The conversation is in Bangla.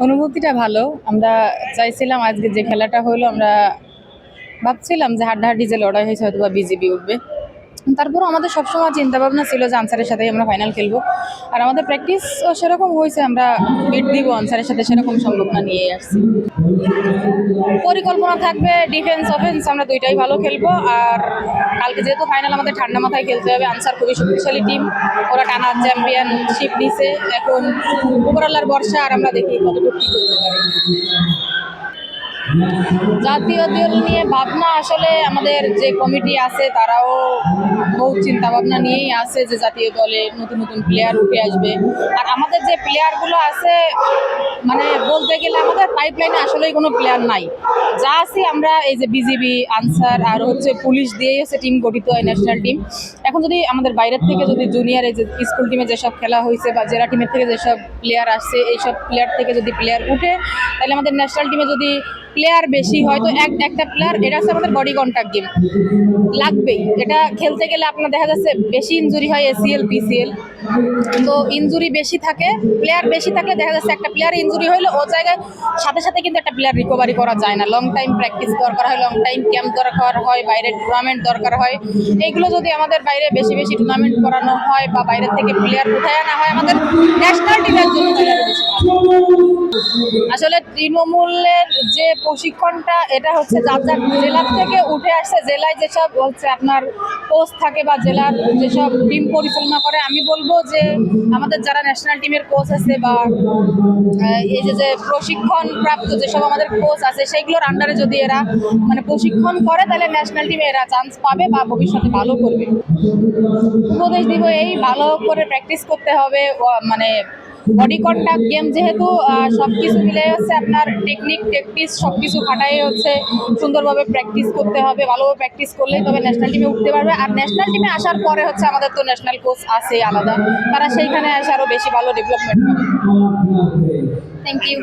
অনুভূতিটা ভালো। আমরা চাইছিলাম আজকে যে খেলাটা হলো, আমরা ভাবছিলাম যে হাড্ডাহাড্ডি যে লড়াই হয়েছে হয়তো বা বিজেপি উঠবে। তারপরও আমাদের সবসময় চিন্তা ভাবনা ছিল যে আনসারের সাথেই আমরা ফাইনাল খেলবো। আর আমাদের প্র্যাকটিসও সেরকম হয়েছে, আমরা বিট দিব আনসারের সাথে, সেরকম সম্ভাবনা নিয়ে আসছি। পরিকল্পনা থাকবে ডিফেন্স অফেন্স, আমরা দুইটাই ভালো খেলবো। আর কালকে যেহেতু ফাইনাল, আমাদের ঠান্ডা মাথায় খেলতে হবে। আনসার খুবই শক্তিশালী টিম, ওরা টানা চ্যাম্পিয়নশিপ নিছে। এখন উপরওয়ালার বর্ষা, আর আমরা দেখি কতটুকু কী করতে পারি। জাতীয় দল নিয়ে ভাবনা আসলে আমাদের যে কমিটি আছে তারাও বহু চিন্তা ভাবনা নিয়েই আছে যে জাতীয় দলে নতুন নতুন প্লেয়ার উঠে আসবে। আর আমাদের যে প্লেয়ারগুলো আছে, মানে বলতে গেলে আমাদের পাইপলাইনে আসলেই কোনো প্লেয়ার নাই। যা আছে আমরা এই যে বিজিবি, আনসার আর হচ্ছে পুলিশ দিয়েই হচ্ছে টিম গঠিত হয়, ন্যাশনাল টিম। এখন যদি আমাদের বাইরের থেকে যদি জুনিয়র এই যে স্কুল টিমে যেসব খেলা হয়েছে বা জেলা টিমের থেকে যেসব প্লেয়ার আসছে, এইসব প্লেয়ার থেকে যদি প্লেয়ার উঠে, তাহলে আমাদের ন্যাশনাল টিমে যদি প্লেয়ার বেশি হয়, তো একটা প্লেয়ার, এটা হচ্ছে আমাদের বডি কন্ট্যাক্ট গেম, লাগবেই। এটা খেলতে গেলে আপনার দেখা যাচ্ছে বেশি ইনজুরি হয়, এসিএল পিসিএল। তো ইনজুরি বেশি থাকে, প্লেয়ার বেশি থাকলে দেখা যাচ্ছে একটা প্লেয়ার ইনজুরি হইলে ও জায়গায় সাথে সাথে কিন্তু একটা প্লেয়ার রিকভারি করা যায় না। লং টাইম প্র্যাকটিস দরকার হয়, লং টাইম ক্যাম্প দরকার হয়, বাইরের টুর্নামেন্ট দরকার হয়। এইগুলো যদি আমাদের বাইরে বেশি বেশি টুর্নামেন্ট করানো হয় বা বাইরের থেকে প্লেয়ার উঠায় আনা হয়, আমাদের ন্যাশনাল টিমের জন্য তাহলে বেশি ভালো। আসলে তৃণমূলের যে প্রশিক্ষণটা, এটা হচ্ছে যার যার জেলার থেকে উঠে আসছে। জেলায় যেসব হচ্ছে আপনার কোচ থাকে বা জেলার যেসব টিম পরিচালনা করে, আমি বলবো যে আমাদের যারা ন্যাশনাল টিমের কোচ আছে বা এই যে প্রশিক্ষণ প্রাপ্ত যেসব আমাদের কোচ আছে, সেইগুলোর আন্ডারে যদি এরা মানে প্রশিক্ষণ করে, তাহলে ন্যাশনাল টিমে এরা চান্স পাবে বা ভবিষ্যতে ভালো করবে। উপদেশ দিব এই, ভালো করে প্র্যাকটিস করতে হবে। মানে বডি কন্ট্যাক্ট গেম যেহেতু, সব কিছু মিলে হচ্ছে আপনার টেকনিক প্র্যাকটিস সব কিছু খাটাই হচ্ছে সুন্দরভাবে প্র্যাকটিস করতে হবে। ভালোভাবে প্র্যাকটিস করলেই তবে ন্যাশনাল টিমে উঠতে পারবে। আর ন্যাশনাল টিমে আসার পরে হচ্ছে আমাদের তো ন্যাশনাল কোচ আছে আলাদা, তারা সেইখানে এসে আরও বেশি ভালো ডেভেলপমেন্ট হবে। Thank you.